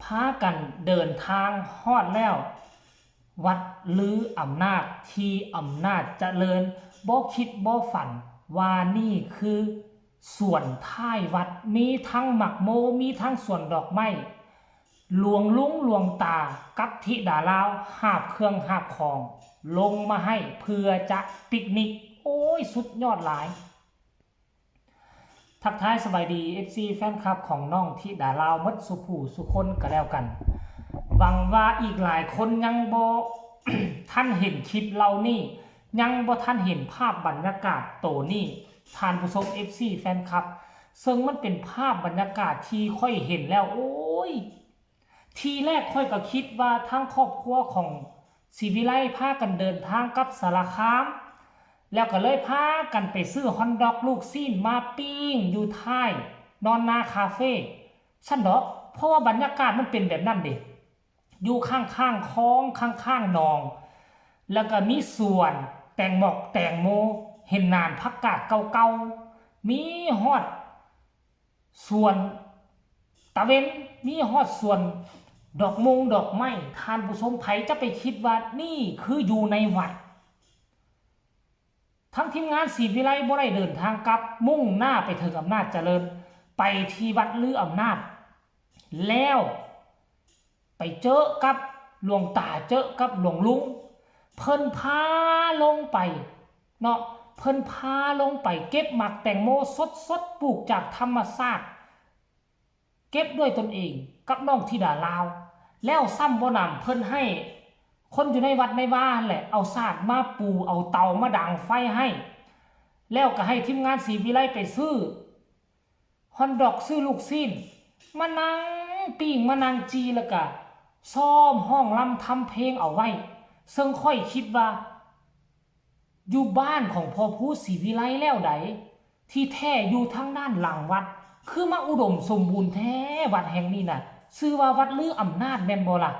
พากันเดินทางฮอดแล้ววัดลืออำนาจที่อำนาจเจริญบ่คิดบ่ฝันว่านี่คือส่วนท้ายวัดมีทั้งหมักโมมีทั้งส่วนดอกไม้หลวงลุงหลวงตากับธิดาลาวหาบเครื่องหาบของลงมาให้เพื่อจะปิกนิกโอ้ยสุดยอดหลายทักทายสบายดี FC แฟนคลับของน้องธิดาลาวมดสุผู้สุคนก็แล้วกันหวังว่าอีกหลายคนยังบ่ ท่านเห็นคลิปเรานี่ยังบ่ท่านเห็นภาพบรรยากาศโตนี่ท่านผู้ชม FC แฟนคลับซึ่งมันเป็นภาพบรรยากาศที่ค่อยเห็นแล้วโอ้ยทีแรกค่อยก็คิดว่าทั้งครอบครัวของศิวิไลพากันเดินทางกับสารคามแล้วก็เลยพากันไปซื้อฮอนดอกลูกซีนมาปิ้งอยู่ท้ายนอนนาคาเฟ่ฉันดอกเพราะว่าบรรยากาศมันเป็นแบบนั้นเด็อยู่ข้างๆคลองข้างๆหนองแล้วก็มีสวนแตงหมอกแตงโมเห็นนานผักกาดเก่าๆมีฮอดสวนตะเวนมีฮอดสวนดอกมงดอกไม้ท่านผู้ชมไผจะไปคิดว่านี่คืออยู่ในวัดทั้งทีมงานศรีวิไลบ่ได้เดินทางกลับมุ่งหน้าไปถึงอำนาจเจริญไปที่วัดลืออำนาจแล้วไปเจอกับหลวงตาเจอกับหลวงลุงเพิ่นพาลงไปเนาะเพิ่นพาลงไปเก็บหมักแตงโมสดๆปลูกจากธรรมชาติเก็บด้วยตนเองกับน้องธิดาลาวแล้วซ้ำบ่นำเพิ่นให้คนอยู่ในวัดในบ้านแหละเอาสาดมาปูเอาเตามาดังไฟให้แล้วก็ให้ทีมงานศรีวิไลไปซื้อฮอนดอกซื้อลูกซีนมานั่งปิ้งมานั่งจีแล้วก็ซ้อมห้องลำทำเพลงเอาไว้ซึ่งค่อยคิดว่าอยู่บ้านของพ่อผู้ศรีวิไลแล้วใดที่แท้อยู่ทางด้านหลังวัดคือมาอุดมสมบูรณ์แท้วัดแห่งนี้น่ะชื่อว่าวัดลืออำนาจแม่นบ่ล่ะ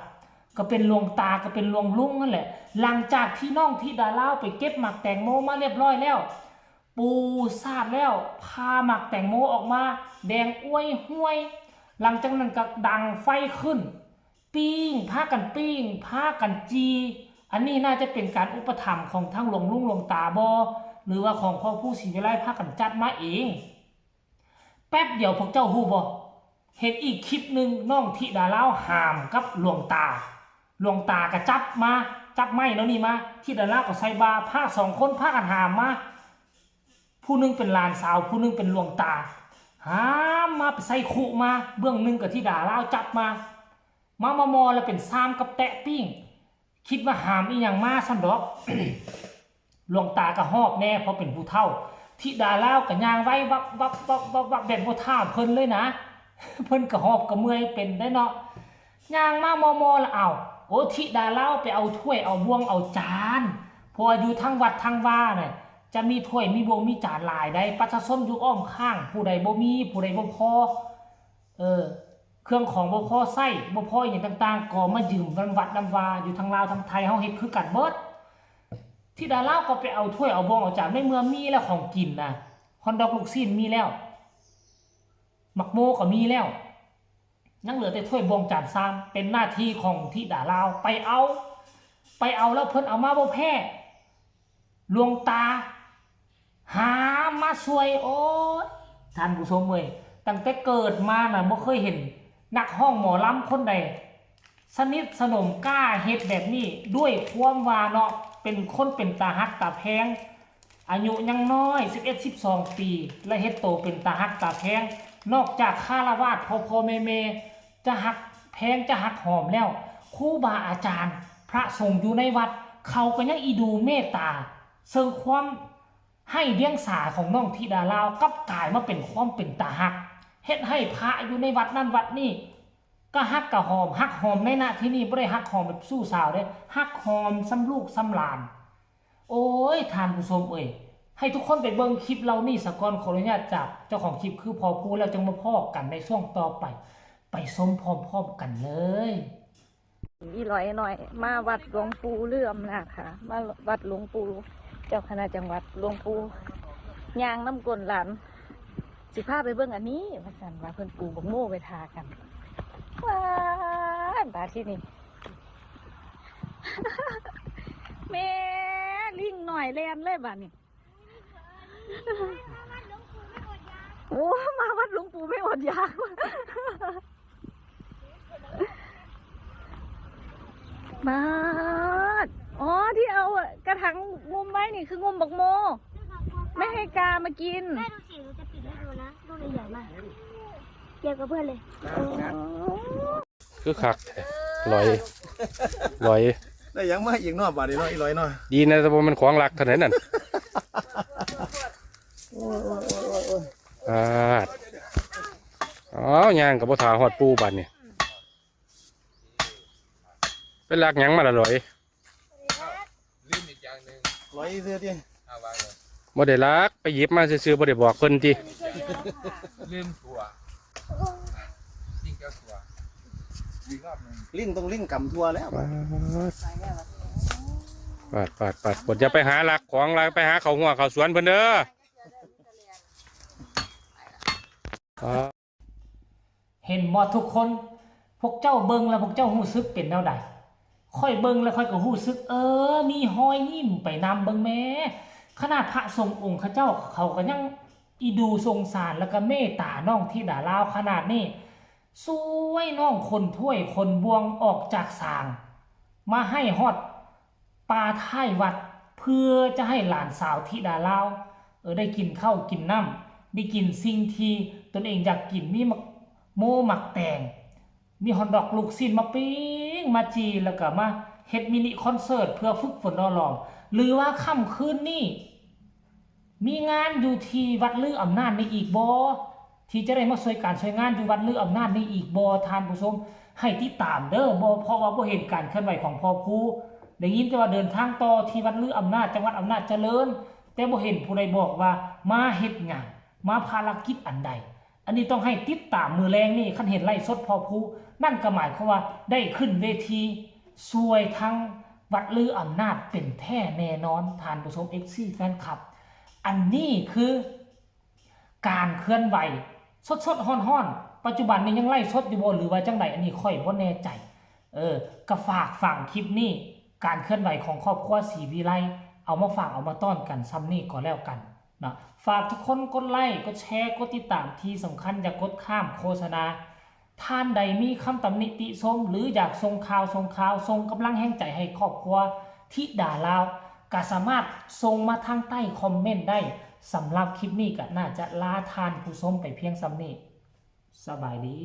ก็เป็นหลวงตาก็เป็นหลวงลุงนั่นแหละหลังจากที่น้องธิดาลาวไปเก็บหมักแตงโมมาเรียบร้อยแล้วปูซาดแล้วพาหมักแตงโมออกมาแดงอ้วยห้วยหลังจากนั้นก็ดังไฟขึ้นปิ้งพากันปิ้งพากันจีอันนี้น่าจะเป็นการอุปถัมภ์ของทั้งหลวงลุงหลวงตาบ่หรือว่าของพ่อผู้ศรีวิไลพากันจัดมาเองแป๊บเดียวพวกเจ้าฮู้บ่เห็นอีกคลิปหนึ่งน้องธิดาลาวหามกับหลวงตาก็จับไม้แล้วนี่มาธิดาลาวก็ใส่บาพาสองคนพากันหามมาผู้นึงเป็นหลานสาวผู้นึงเป็นหลวงตาหามมาไปใส่คุมาเบื้องหนึ่งกับธิดาลาวจับมามอแล้วเป็นซ้ำกับแตะปิ้งคิดว่าหามอีหยังมาซั่นดอก หลวงตาก็หอบแน่เพราะเป็นผู้เฒ่าธิดาลาวก็ย่างไว้วับแบบบ่ท่าเพิ่นเลยนะ เพิ่นก็หอบก็เมื่อยเป็นได้เนาะย่างมามอแล้วเอาโอ้ธิดาลาวไปเอาถ้วยเอาบ่วงเอาจานพออยู่ทั้งวัดทั้งว่าน่ะจะมีถ้วยมีบ่วงมีจานหลายได้ประชาชนอยู่อ้อมข้างผู้ใดบ่มีผู้ใดบ่พอเครื่องของบ่พอใช้บ่พออย่างต่างๆก็มายืมกันวัดนำว่าอยู่ทางลาวทางไทยเฮาเฮ็ดคือกันเบิดธิดาลาวก็ไปเอาถ้วยเอาบ่วงเอาจานในเมื่อมีแล้วของกินน่ะฮอนดอกลูกซีนมีแล้วหมักโมก็มีแล้วยังเหลือแต่ถ้วยบวงจานซามเป็นหน้าที่ของธิดาลาวไปเอาแล้วเพิ่นเอามาบ่แพ้หลวงตาหามาช่วยโอ้ยท่านผู้ชมเว้ยตั้งแต่เกิดมาน่ะบ่เคยเห็นนักห้องหมอลำคนใดสนิทสนมกล้าเฮ็ดแบบนี้ด้วยความว่าเนาะเป็นคนเป็นตาฮักตาแพงอายุยังน้อย11-12 ปีและเฮ็ดโตเป็นตาฮักตาแพงนอกจากคารวาสพ่อแม่จะหักแพงจะหักหอมแล้วครูบาอาจารย์พระสงฆ์อยู่ในวัดเขาก็ยังอีดูเมตตาเสริมความให้เลี้ยงสาของน้องธิดาลาวกับกลายมาเป็นความเป็นตาหักเฮ็ดให้พระอยู่ในวัดนั่นวัดนี่ก็หักกะหอมหักหอมในหน้าที่นี่บ่ได้หักหอมแบบสู้สาวเด้หักหอมซ้ำลูกซ้ำหลานโอ้ยท่านผู้ชมเอ้ยให้ทุกคนไปเบิ่งคลิปเรานี่สะก่อนขออนุญาตจากเจ้าของคลิปคือพอพูดแล้วจังมาพ้อกันในช่วงต่อไปชมพร้อมๆกันเลยอีร้อยหน่อยมาวัดหลวงปู่เลื่อมนาจค่ะมาวัดหลวงปู่เจ้าคณะจังหวัดหลวงปู่ย่างน้ำกลนหลานสิพาไปเบิ่งอันนี้พระสันว่าเพิ่นปู่บักโม่ไปทากันว้า ดบาดที่นี่ แม่ลิงหน่อยแลนเลยบาดนี่โอ้มาวัดหลวงปู่ไม่อดอยากมาดอ๋อที่เอากระถางงุมไว้นี่คืองุมบักโมไม่ให้กามากินแม่ดูสิหนูจะปิดให้ดูนะลูกใหญ่มากเกี่ยวกับเพื่อนเลย คือคักลอยลอย ได้ยังมาอีกเนอบาดนี้เนาะอีร้อยเนาะ ดีนะแต่ว่ามันของหลักขนาดนั้นอ๋อย่างกับบ่ถาฮอดปูบัดนี่เป็นหลักหยังมาละลอย ร้อยเสื้อที่ บ่ได้ลักไปหยิบมาซื่อๆบ่ได้บอกเพิ่นติ ลืมตัวยิงแก้วตัวยิงรอบหนึ่ง ลิงต้องลิงกำทัวแล้ว ปาดบ่จะไปหาหลักของหลักไปหาเขาหัวเขาสวนเพิ่นเด้อ เห็นบ่ทุกคนพวกเจ้าเบิ่งแล้วพวกเจ้าฮู้สึกเป็นแนวใดค่อยเบิ่งแล้วค่อยก็ฮู้สึกมีหอยยิ้มไปนำเบิ่งแม่ขนาดพระทรงองค์เขาเจ้าเขาก็ยังอีดูสงสารแล้วก็เมตตาน้องที่ดาลาวขนาดนี้สวยน้องคนถ้วยคนบวงออกจากสางมาให้ฮอดปลาท้ายวัดเพื่อจะให้หลานสาวธิดาลาวได้กินข้าวกินน้ำได้กินสิ่งที่ตนเองอยากกินมีโมหมักแตงมีฮอทดอกลูกชิ้นมาปิ้งมาจีแล้วก็มาเฮ็ดมินิคอนเสิร์ตเพื่อฝึกฝนรอลองหรือว่าค่ำคืนนี้มีงานอยู่ที่วัดลืออำนาจในอีกบ่ที่จะได้มาช่วยการช่วยงานอยู่วัดลืออำนาจในอีกบ่ท่านผู้ชมให้ติดตามเด้อบ่เพราะว่าบ่เห็นการเคลื่อนไหวของพ่อครูได้ยินแต่ว่าเดินทางต่อที่วัดลืออำนาจจังหวัดอำนาจเจริญแต่บ่เห็นผู้ใดบอกว่ามาเฮ็ดงานมาภารกิจอันใดอันนี้ต้องให้ติดตามมือแรงนี่คันเห็นไล่สดพ่อครูนั่นก็หมายความว่าได้ขึ้นเวทีช่วยทั้งวัดลืออำนาจเป็นแท้แน่นอนท่านผู้ชม FC แฟนคลับอันนี้คือการเคลื่อนไหวสดๆฮ้อนๆปัจจุบันนี้ยังไล่สดอยู่บ่หรือว่าจังไดอันนี้ค่อยบ่แน่ใจก็ฝากฟังคลิปนี้การเคลื่อนไหวของครอบครัวศรีวิไลเอามาฝากเอามาต้อนกันซ้ำนี้ก็แล้วกันนะฝากทุกคนกดไลค์กดแชร์กดติดตามที่สำคัญอย่ากดข้ามโฆษณาท่านใดมีคำตำหนิติชมหรืออยากส่งข่าวส่งกำลังแห่งใจให้ครอบครัวธิดาลาวก็สามารถส่งมาทางใต้คอมเมนต์ได้สำหรับคลิปนี้ก็น่าจะลาทานผู้ชมไปเพียงซ้ำนี้สบายดี